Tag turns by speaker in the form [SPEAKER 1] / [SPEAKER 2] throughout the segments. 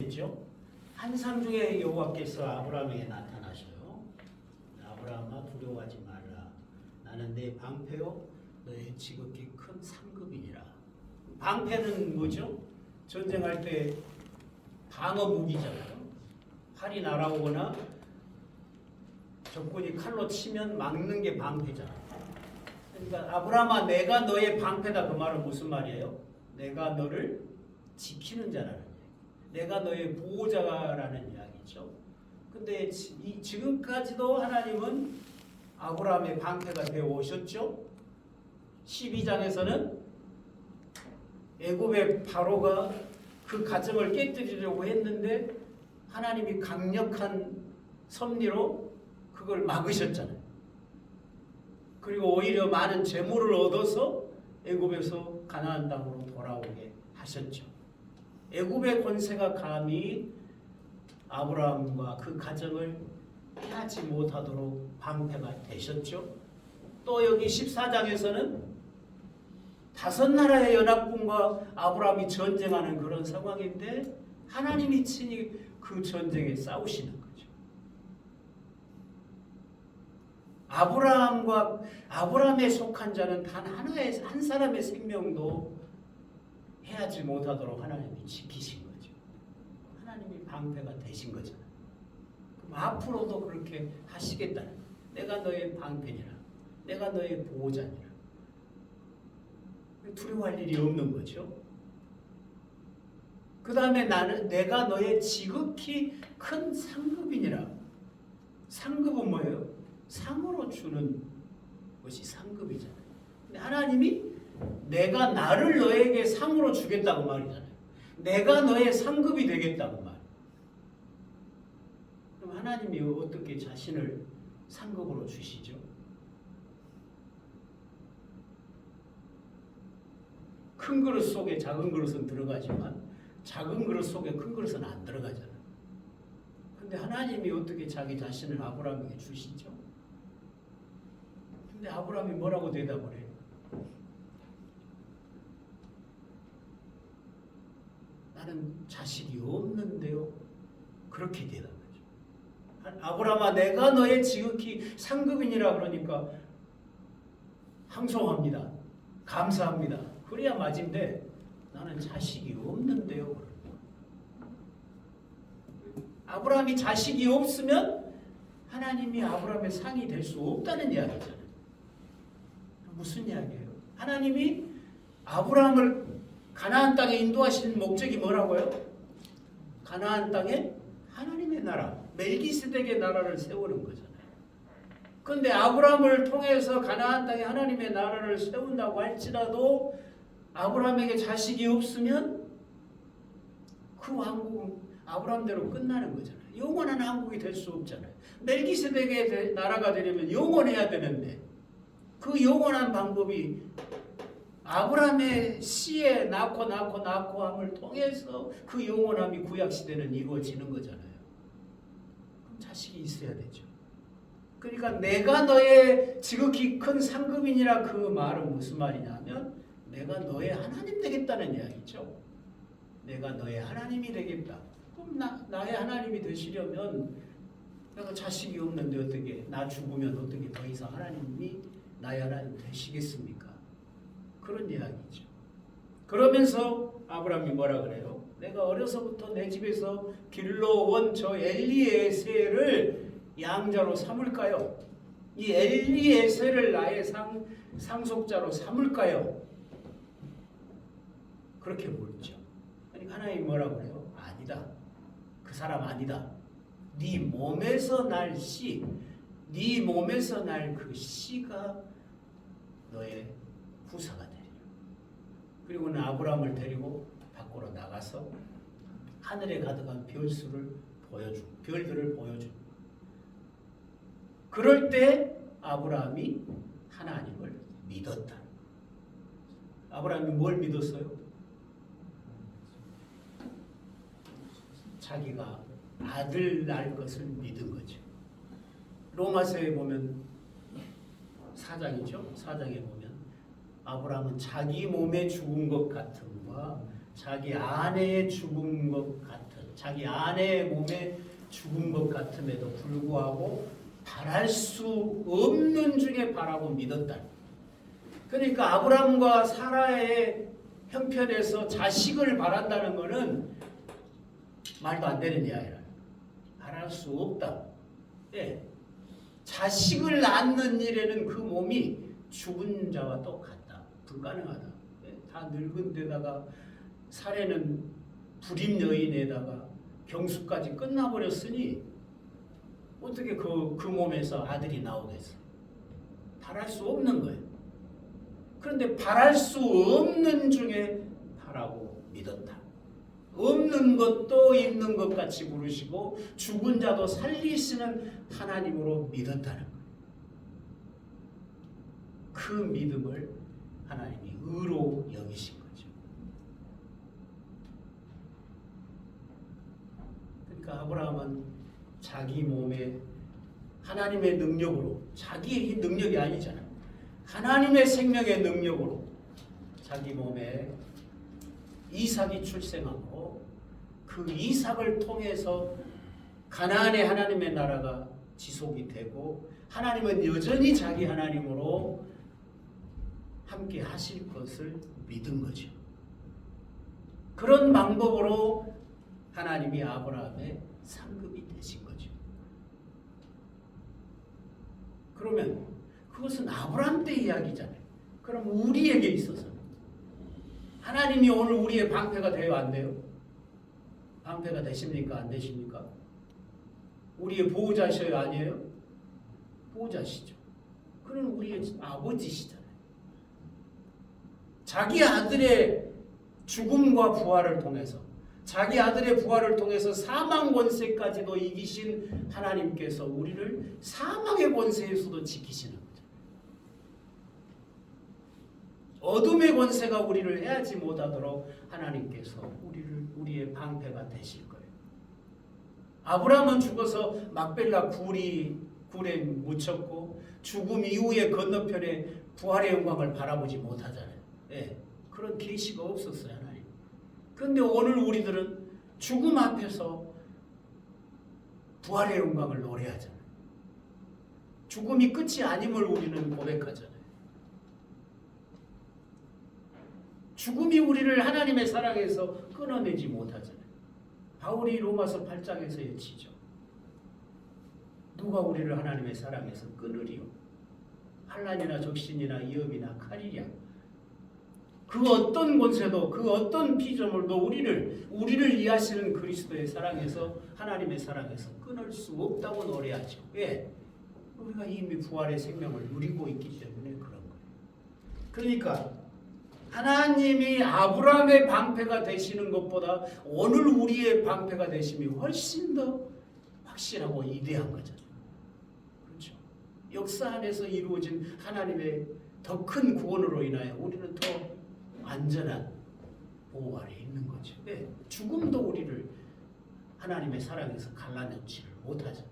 [SPEAKER 1] 됐죠? 환상 중에 여호와께서 아브라함에게 나타나셔요. 아브라함아 두려워하지 말라. 나는 내 방패요 너의 지극히 큰 상급이니라. 방패는 뭐죠? 전쟁할 때 방어 무기잖아요. 활이 날아오거나 적군이 칼로 치면 막는 게 방패잖아요. 그러니까 아브라함아 내가 너의 방패다. 그 말은 무슨 말이에요? 내가 너를 지키는 자라는 얘기. 내가 너의 보호자라는 이야기죠. 근데 지금까지도 하나님은 아브라함의 방패가 되어 오셨죠. 12장에서는 애굽의 바로가 그 가정을 깨뜨리려고 했는데 하나님이 강력한 섭리로 그걸 막으셨잖아요. 그리고 오히려 많은 재물을 얻어서 애굽에서 가나안 땅으로 돌아오게 하셨죠. 애굽의 권세가 감히 아브라함과 그 가정을 피하지 못하도록 방패가 되셨죠. 또 여기 14장에서는 5나라의 연합군과 아브라함이 전쟁하는 그런 상황인데 하나님이 친히 그 전쟁에 싸우시는 거죠. 아브라함에 속한 자는 단 한 사람의 생명도 해하지 못하도록 하나님이 지키신 거죠. 하나님이 방패가 되신 거잖아요. 그럼 앞으로도 그렇게 하시겠다는 거예요. 내가 너의 방패니라. 내가 너의 보호자니라. 두려워할 일이 없는 거죠. 그 다음에 내가 너의 지극히 큰 상급이니라. 상급은 뭐예요? 상으로 주는 것이 상급이잖아요. 근데 하나님이 내가 나를 너에게 상으로 주겠다고 말이잖아요. 내가 너의 상급이 되겠다고 말. 그럼 하나님이 어떻게 자신을 상급으로 주시죠? 큰 그릇 속에 작은 그릇은 들어가지만 작은 그릇 속에 큰 그릇은 안 들어가잖아요. 근데 하나님이 어떻게 자기 자신을 아브라함에게 주시죠? 근데 아브라함이 뭐라고 대답을 해요? 나는 자식이 없는데요. 그렇게 대답하죠. 아브라함아 내가 너의 지극히 상급이니라 그러니까 항송합니다. 감사합니다. 그래야 맞은데 나는 자식이 없는데요. 아브라함이 자식이 없으면 하나님이 아브라함의 상이 될 수 없다는 이야기잖아요. 무슨 이야기예요? 하나님이 아브라함을 가나안 땅에 인도하신 목적이 뭐라고요? 가나안 땅에 하나님의 나라, 멜기세덱의 나라를 세우는 거잖아요. 그런데 아브라함을 통해서 가나안 땅에 하나님의 나라를 세운다고 할지라도 아브라함에게 자식이 없으면 그 왕국은 아브라함대로 끝나는 거잖아요. 영원한 왕국이 될 수 없잖아요. 멜기세덱의 나라가 되려면 영원해야 되는데 그 영원한 방법이 아브라함의 씨에 낳고함을 통해서 그 영원함이 구약시대는 이루어지는 거잖아요. 그럼 자식이 있어야 되죠. 그러니까 내가 너의 지극히 큰 상급이니라 그 말은 무슨 말이냐면 내가 너의 하나님 되겠다는 이야기죠. 내가 너의 하나님이 되겠다. 그럼 나의 하나님이 되시려면 내가 자식이 없는데 어떻게 나 죽으면 어떻게 더 이상 하나님이 나의 하나님 되시겠습니까? 그런 이야기죠. 그러면서 아브라함이 뭐라 그래요? 내가 어려서부터 내 집에서 길러온 저 엘리에셀을 양자로 삼을까요? 이 엘리에셀을 나의 상속자로 삼을까요? 그렇게 묻죠. 그러니까 하나님이 뭐라 그래요? 아니다. 그 사람 아니다. 네 몸에서 날 씨, 네 몸에서 날 그 씨가 너의 후사가 되리라. 그리고는 아브라함을 데리고 밖으로 나가서 하늘에 가득한 별들을 보여주. 그럴 때 아브라함이 하나님을 믿었다. 아브라함이 뭘 믿었어요? 자기가 아들 낳을 것을 믿은 거죠. 로마서에 보면 4장이죠. 4장에 보면 아브라함은 자기 몸에 죽은 것 같음과 자기 아내의 죽은 것 같은 자기 아내의 몸에 죽은 것 같음에도 불구하고 바랄 수 없는 중에 바라고 믿었다. 그러니까 아브라함과 사라의 형편에서 자식을 바란다는 것은 말도 안 되는 이야기라. 바랄 수 없다. 예. 자식을 낳는 일에는 그 몸이 죽은 자와 똑같다. 불가능하다. 예. 다 늙은 데다가 사례는 불임 여인에다가 경수까지 끝나버렸으니 어떻게 그 몸에서 아들이 나오겠어? 바랄 수 없는 거예요. 그런데 바랄 수 없는 중에 바라고 믿었다. 없는 것도 있는 것 같이 부르시고 죽은 자도 살리시는 하나님으로 믿었다는 거예요. 그 믿음을 하나님이 의로 여기신 거죠. 그러니까 아브라함은 자기 몸에 하나님의 능력으로, 자기의 능력이 아니잖아요. 하나님의 생명의 능력으로 자기 몸에 이삭이 출생하고 그 이삭을 통해서 가나안의 하나님의 나라가 지속이 되고 하나님은 여전히 자기 하나님으로 함께 하실 것을 믿은 거죠. 그런 방법으로 하나님이 아브라함의 상급이 되신 거죠. 그러면 그것은 아브라함 때 이야기잖아요. 그럼 우리에게 있어서는 하나님이 오늘 우리의 방패가 돼요, 안 돼요? 방패가 되십니까, 안 되십니까? 우리의 보호자셔요, 아니에요? 보호자시죠. 그는 우리의 아버지시잖아요. 자기 아들의 죽음과 부활을 통해서, 자기 아들의 부활을 통해서 사망 권세까지도 이기신 하나님께서 우리를 사망의 권세에서도 지키시는 거죠. 어둠의 권세가 우리를 해하지 못하도록 하나님께서 우리의 방패가 되실 거예요. 아브라함은 죽어서 막벨라 굴에 묻혔고 죽음 이후의 건너편에 부활의 영광을 바라보지 못하잖아요. 예, 그런 계시가 없었어요, 하나님. 그런데 오늘 우리들은 죽음 앞에서 부활의 영광을 노래하잖아요. 죽음이 끝이 아님을 우리는 고백하잖아요. 죽음이 우리를 하나님의 사랑에서 끊어내지 못하잖아요. 바울이 로마서 8장에서 외치죠. 누가 우리를 하나님의 사랑에서 끊으리요? 환난이나 적신이나 위험이나 칼이랴. 그 어떤 권세도 그 어떤 피조물도 우리를 이해하시는 그리스도의 사랑에서 하나님의 사랑에서 끊을 수 없다고 노래하죠. 왜? 우리가 이미 부활의 생명을 누리고 있기 때문에 그런 거예요. 그러니까 하나님이 아브라함의 방패가 되시는 것보다 오늘 우리의 방패가 되심이 훨씬 더 확실하고 위대한 거잖아요. 그렇죠? 역사 안에서 이루어진 하나님의 더 큰 구원으로 인하여 우리는 더 안전한 보호 아래 있는 거죠. 네, 죽음도 우리를 하나님의 사랑에서 갈라내지를 못하잖아요.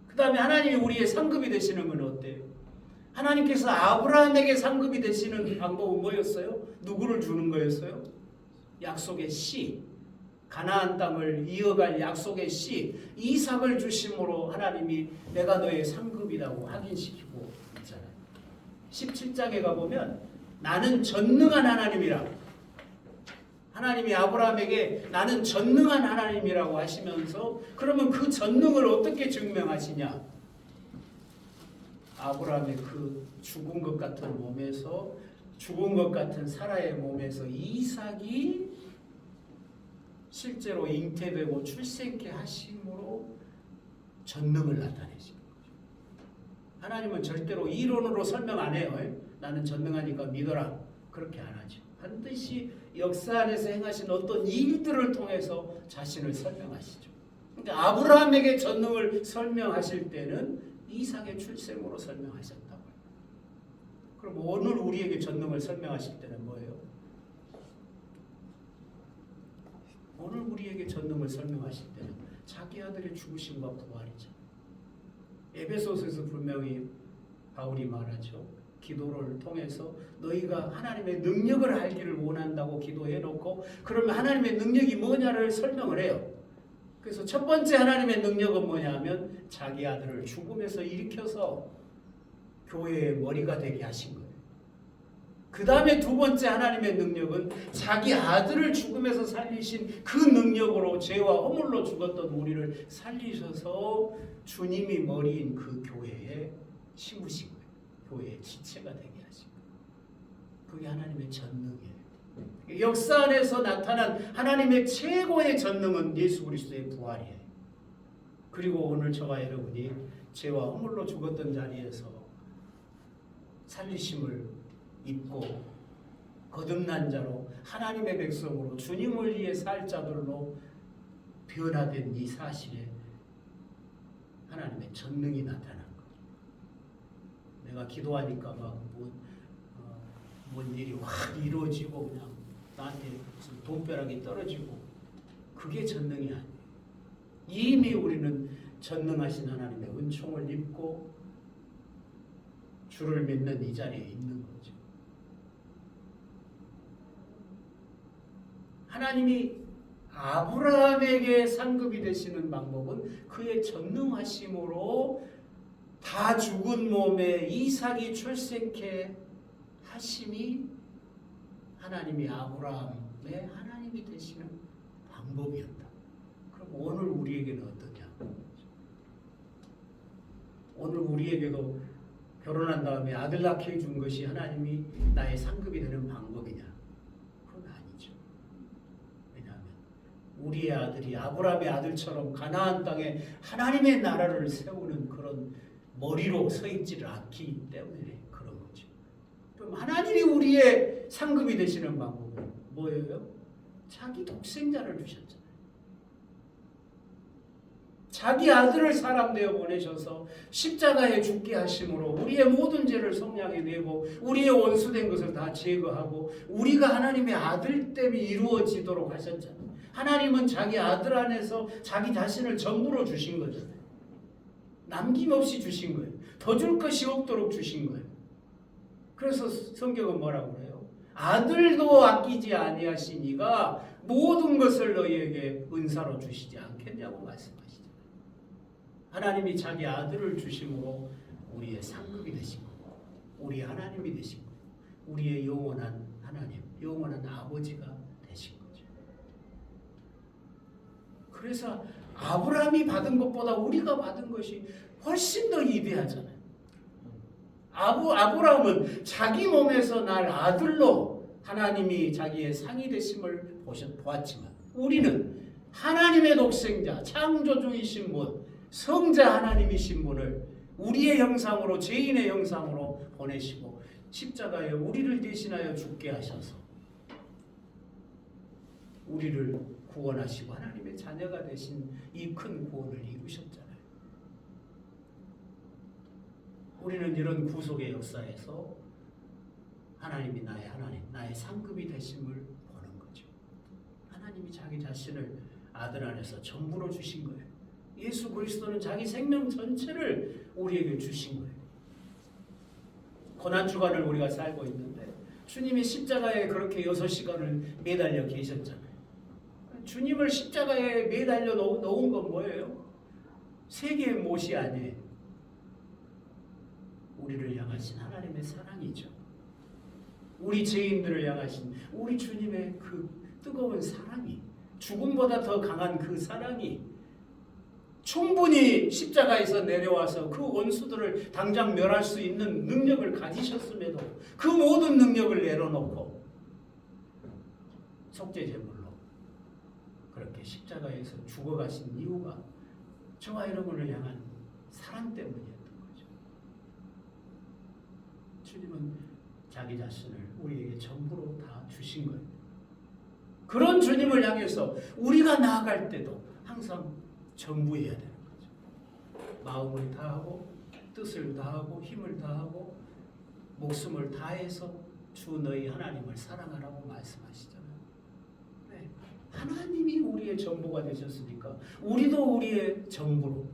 [SPEAKER 1] 그 다음에 하나님이 우리의 상급이 되시는 건 어때요? 하나님께서 아브라함에게 상급이 되시는 방법은 뭐였어요? 누구를 주는 거였어요? 약속의 씨, 가나안 땅을 이어갈 약속의 씨, 이삭을 주심으로 하나님이 내가 너의 상급이라고 확인시키고 있잖아요. 17장에 가보면 나는 전능한 하나님이라, 하나님이 아브라함에게 나는 전능한 하나님이라고 하시면서 그러면 그 전능을 어떻게 증명하시냐? 아브라함의 그 죽은 것 같은 몸에서, 죽은 것 같은 사라의 몸에서 이삭이 실제로 잉태되고 출생케 하심으로 전능을 나타내신 거죠. 하나님은 절대로 이론으로 설명 안 해요. 나는 전능하니까 믿어라. 그렇게 안 하죠. 반드시 역사 안에서 행하신 어떤 일들을 통해서 자신을 설명하시죠. 그러니까 아브라함에게 전능을 설명하실 때는 이삭의 출생으로 설명하셨다고요. 그럼 오늘 우리에게 전능을 설명하실 때는 뭐예요? 오늘 우리에게 전능을 설명하실 때는 자기 아들의 죽으심과 부활이죠. 에베소서에서 분명히 바울이 말하죠. 기도를 통해서 너희가 하나님의 능력을 알기를 원한다고 기도해놓고 그러면 하나님의 능력이 뭐냐를 설명을 해요. 그래서 첫 번째 하나님의 능력은 뭐냐면 자기 아들을 죽음에서 일으켜서 교회의 머리가 되게 하신 거예요. 그 다음에 두 번째 하나님의 능력은 자기 아들을 죽음에서 살리신 그 능력으로 죄와 허물로 죽었던 우리를 살리셔서 주님이 머리인 그 교회에 심으신 거예요. 교회의 지체가 되게 하신 거예요. 그게 하나님의 전능이에요. 역사 안에서 나타난 하나님의 최고의 전능은 예수 그리스도의 부활이에요. 그리고 오늘 저와 여러분이 죄와 허물로 죽었던 자리에서 살리심을 입고 거듭난 자로 하나님의 백성으로 주님을 위해 살 자들로 변화된 이 사실에 하나님의 전능이 나타난 거예요. 내가 기도하니까 뭔 일이 확 이루어지고 그냥 나한테 무슨 돈벼락이 떨어지고 그게 전능이 아니에요. 이미 우리는 전능하신 하나님의 은총을 입고 주를 믿는 이 자리에 있는 거죠. 하나님이 아브라함에게 상급이 되시는 방법은 그의 전능하심으로 다 죽은 몸에 이삭이 출생케 하심이 하나님이 아브라함의 하나님이 되시는 방법이었다. 그럼 오늘 우리에게는 어떠냐? 오늘 우리에게도 결혼한 다음에 아들 낳게 해준 것이 하나님이 나의 상급이 되는 방법이냐? 그건 아니죠. 왜냐하면 우리의 아들이 아브라함의 아들처럼 가나안 땅에 하나님의 나라를 세우는 그런 머리로 서 있지를 않기 때문에 그런 거죠. 그럼 하나님이 우리의 상급이 되시는 방법은 뭐예요? 자기 독생자를 주셨잖아요. 자기 아들을 사람 되어 보내셔서 십자가에 죽게 하심으로 우리의 모든 죄를 속량해 내고 우리의 원수된 것을 다 제거하고 우리가 하나님의 아들 때문에 이루어지도록 하셨잖아요. 하나님은 자기 아들 안에서 자기 자신을 전부로 주신 거잖아요. 남김없이 주신 거예요. 더 줄 것이 없도록 주신 거예요. 그래서 성경은 뭐라고 그래요? 아들도 아끼지 아니하시니가 모든 것을 너희에게 은사로 주시지 않겠냐고 말씀하시죠. 하나님이 자기 아들을 주심으로 우리의 상급이 되신 거고 우리의 하나님이 되신 거고 우리의 영원한 하나님, 영원한 아버지가 되신 거죠. 그래서 아브라함이 받은 것보다 우리가 받은 것이 훨씬 더 위대하잖아요. 아브라함은 자기 몸에서 날 아들로 하나님이 자기의 상이 되심을 보았지만 우리는 하나님의 독생자, 창조주이신 분, 성자 하나님이신 분을 우리의 형상으로 죄인의 형상으로 보내시고 십자가에 우리를 대신하여 죽게 하셔서 우리를 구원하시고 하나님의 자녀가 되신 이 큰 구원을 이루셨잖아요. 우리는 이런 구속의 역사에서 하나님이 나의 하나님, 나의 상급이 되심을 보는 거죠. 하나님이 자기 자신을 아들 안에서 전부로 주신 거예요. 예수 그리스도는 자기 생명 전체를 우리에게 주신 거예요. 고난주간을 우리가 살고 있는데 주님이 십자가에 그렇게 6시간을 매달려 계셨잖아요. 주님을 십자가에 매달려 놓은 건 뭐예요? 세계의 못이 아니에요. 우리를 향하신 하나님의 사랑이죠. 우리 죄인들을 향하신 우리 주님의 그 뜨거운 사랑이, 죽음보다 더 강한 그 사랑이 충분히 십자가에서 내려와서 그 원수들을 당장 멸할 수 있는 능력을 가지셨음에도 그 모든 능력을 내려놓고 속죄제물로 그렇게 십자가에서 죽어가신 이유가 저와 여러분을 향한 사랑 때문이었던 거죠. 주님은 자기 자신을 우리에게 전부로 다 주신 거예요. 그런 주님을 향해서 우리가 나아갈 때도 항상 전부해야 되는 거죠. 마음을 다하고 뜻을 다하고 힘을 다하고 목숨을 다해서 주 너희 하나님을 사랑하라고 말씀하시잖아요. 네. 하나님이 우리의 전부가 되셨으니까 우리도 우리의 전부로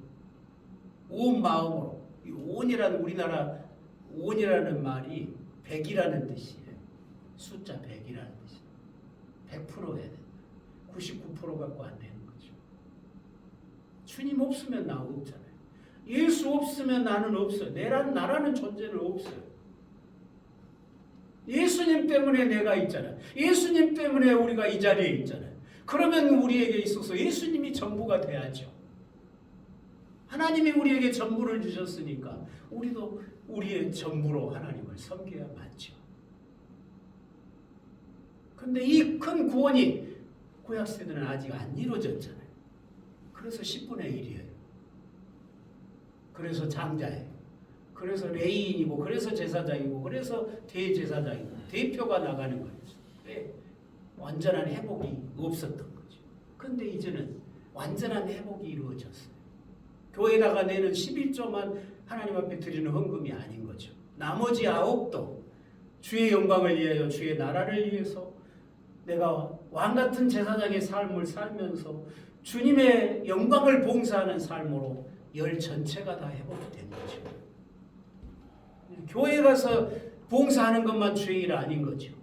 [SPEAKER 1] 온 마음으로, 이 온이란 온이라는 말이 100이라는 뜻이에요. 숫자 100이라는 뜻이에요. 100% 해야 된다. 99% 갖고 안 되는 거죠. 주님 없으면 나 없잖아요. 예수 없으면 나는 없어요. 나라는 존재는 없어요. 예수님 때문에 내가 있잖아요. 예수님 때문에 우리가 이 자리에 있잖아요. 그러면 우리에게 있어서 예수님이 전부가 돼야죠. 하나님이 우리에게 전부를 주셨으니까 우리도 우리의 전부로 하나님을 섬겨야 맞죠. 근데 이 큰 구원이 구약시대는 아직 안 이루어졌잖아요. 그래서 10분의 1이에요. 그래서 장자예요. 그래서 레위인이고, 그래서 제사장이고, 그래서 대제사장이고, 대표가 나가는 거예요. 왜? 완전한 회복이 없었던 거죠. 근데 이제는 완전한 회복이 이루어졌어요. 교회에다가 내는 11조만 하나님 앞에 드리는 헌금이 아닌 거죠. 나머지 9도 주의 영광을 위하여, 주의 나라를 위해서 내가 왕같은 제사장의 삶을 살면서 주님의 영광을 봉사하는 삶으로 열 전체가 다 회복된 거죠. 교회에 가서 봉사하는 것만 주의 일 아닌 거죠.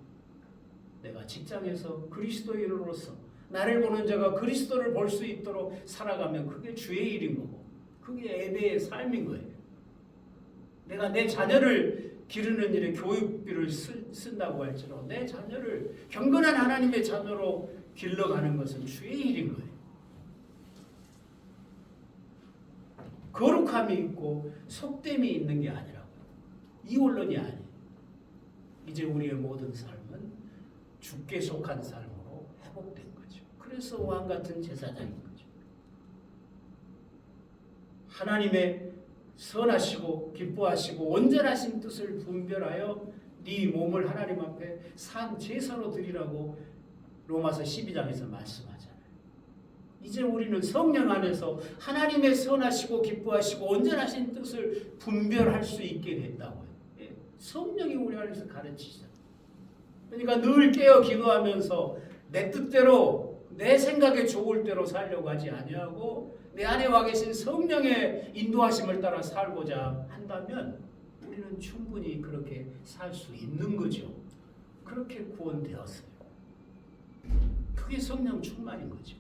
[SPEAKER 1] 내가 직장에서 그리스도인으로서 나를 보는 자가 그리스도를 볼 수 있도록 살아가면 그게 주의 일인 거고, 그게 예배의 삶인 거예요. 내가 내 자녀를 기르는 일에 교육비를 쓴다고 할지라도 내 자녀를 경건한 하나님의 자녀로 길러가는 것은 주의 일인 거예요. 거룩함이 있고 속됨이 있는 게 아니라고요. 이원론이 아니에요. 이제 우리의 모든 삶은 주께 속한 삶으로 회복된 거죠. 그래서 왕같은 제사장인 거죠. 하나님의 선하시고 기뻐하시고 온전하신 뜻을 분별하여 네 몸을 하나님 앞에 산 제사로 드리라고 로마서 12장에서 말씀하잖아요. 이제 우리는 성령 안에서 하나님의 선하시고 기뻐하시고 온전하신 뜻을 분별할 수 있게 됐다고요. 성령이 우리 안에서 가르치시잖아요. 그러니까 늘 깨어 기도하면서 내 뜻대로 내 생각에 좋을 대로 살려고 하지 아니하고 내 안에 와 계신 성령의 인도하심을 따라 살고자 한다면 우리는 충분히 그렇게 살 수 있는 거죠. 그렇게 구원되었어요. 그게 성령 충만인 거죠.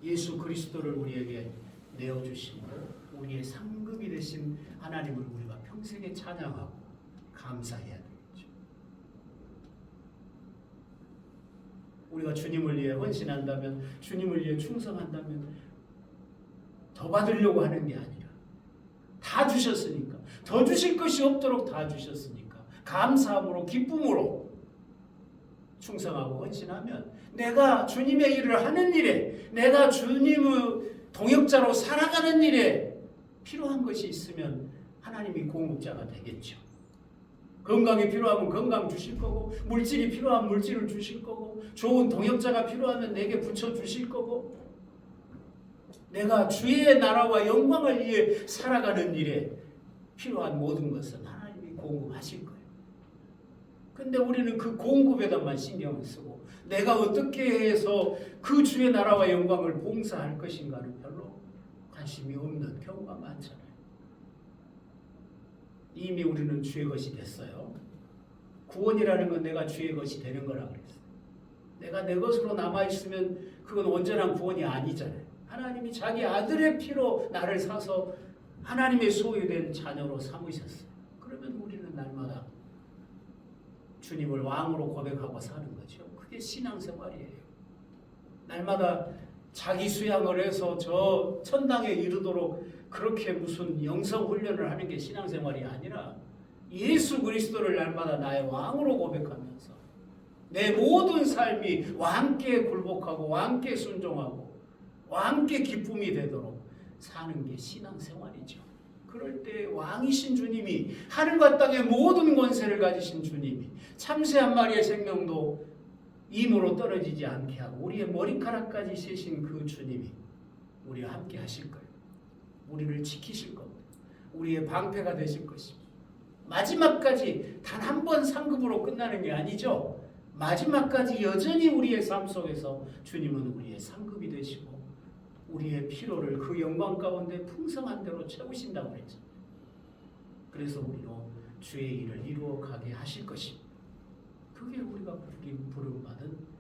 [SPEAKER 1] 예수 그리스도를 우리에게 내어주심으로 우리의 상급이 되신 하나님을 우리가 평생에 찬양하고 감사해야 되겠죠. 우리가 주님을 위해 헌신한다면, 주님을 위해 충성한다면 더 받으려고 하는 게 아니라 다 주셨으니까, 더 주실 것이 없도록 다 주셨으니까 감사함으로 기쁨으로 충성하고 헌신하면 내가 주님의 일을 하는 일에, 내가 주님의 동역자로 살아가는 일에 필요한 것이 있으면 하나님이 공급자가 되겠죠. 건강이 필요하면 건강 주실 거고, 물질이 필요하면 물질을 주실 거고, 좋은 동역자가 필요하면 내게 붙여주실 거고, 내가 주의 나라와 영광을 위해 살아가는 일에 필요한 모든 것은 하나님이 공급하실 거예요. 근데 우리는 그 공급에다만 신경을 쓰고 내가 어떻게 해서 그 주의 나라와 영광을 봉사할 것인가는 별로 관심이 없는 경우가 많잖아요. 이미 우리는 주의 것이 됐어요. 구원이라는 건 내가 주의 것이 되는 거라고 그랬어요. 내가 내 것으로 남아있으면 그건 온전한 구원이 아니잖아요. 하나님이 자기 아들의 피로 나를 사서 하나님의 소유된 자녀로 삼으셨어요. 그러면 우리는 날마다 주님을 왕으로 고백하고 사는 거죠. 그게 신앙생활이에요. 날마다 자기 수양을 해서 저 천당에 이르도록 그렇게 무슨 영성 훈련을 하는 게 신앙생활이 아니라 예수 그리스도를 날마다 나의 왕으로 고백하면서 내 모든 삶이 왕께 굴복하고 왕께 순종하고 왕께 기쁨이 되도록 사는 게 신앙생활이죠. 그럴 때 왕이신 주님이, 하늘과 땅의 모든 권세를 가지신 주님이, 참새 한 마리의 생명도 임으로 떨어지지 않게 하고 우리의 머리카락까지 세신 그 주님이 우리와 함께 하실 거예요. 우리를 지키실 겁니다. 우리의 방패가 되실 것입니다. 마지막까지 단 한 번 상급으로 끝나는 게 아니죠. 마지막까지 여전히 우리의 삶 속에서 주님은 우리의 상급이 되시고 우리의 필요를 그 영광 가운데 풍성한 대로 채우신다고 그랬죠. 그래서 우리로 주의 일을 이루어 가게 하실 것입니다. 그게 우리가 부름받은